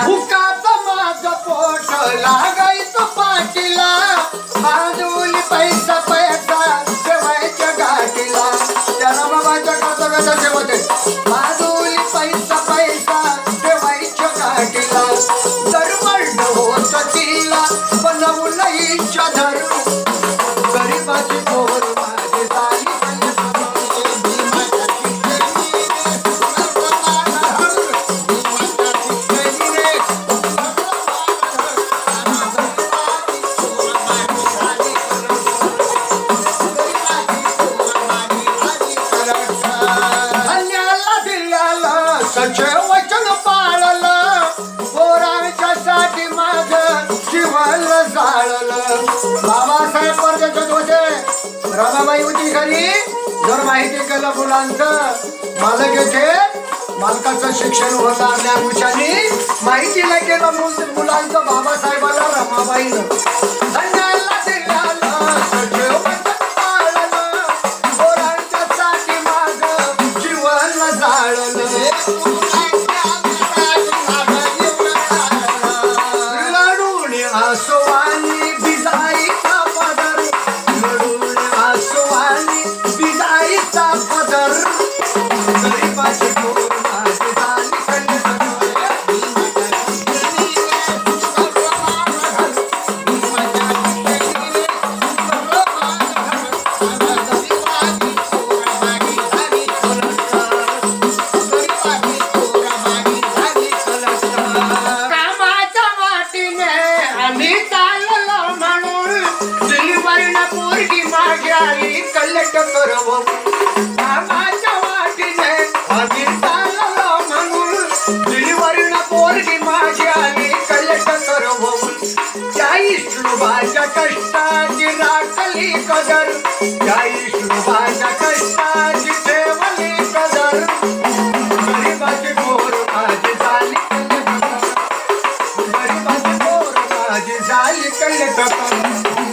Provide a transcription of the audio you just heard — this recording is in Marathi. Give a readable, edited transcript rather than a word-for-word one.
भुकात माझं पोट लागायचं पाठीला बाजूली पैसा पैसा ठेवायच्या गाठीला त्याला बाबाच्या कर्तव्याचा ठेवते बाजूली पैसा पैसा ठेवायच्या गाठीला तर मर्द होत तिला बनवून इच्छा धरून गरीबाची पोर माझी झाली सचे वचन पाळलं पोरांच्यासाठी माझं जीवन जाळलं बाबासाहेब परदेशात होते रमाबाई होती घरी जर माहिती केलं मुलांचं मालक येथे मालकाचं शिक्षण होतं आपल्या अंशाने माहितीला केलं मुलांचं बाबासाहेबाला रमाबाईनं धन्याला दिल्यालं सचे वचन पाळलं पोरांच्यासाठी माझं जीवन जाळलं आसोवानी बिजाईचा पदर लढून आसोवानी बिजाईचा पदर गरीबाची पोर माझी झाली कामाच्या वाटीने आम्ही चाललो म्हणून दिलीवर्ण पोरगी माझी आली कल्लट करवून कामाच्या वाटीने आम्ही चाललो म्हणून दिलीवर्ण पोरगी माझी आली कल्लट करवून त्या इष्टुभाच्या कष्टाची राखली कदर त्या इष्टुभाच्या कष्टाची ठेवली कदर गरीबाची पोर माझी झाली माझी झाली कल्लट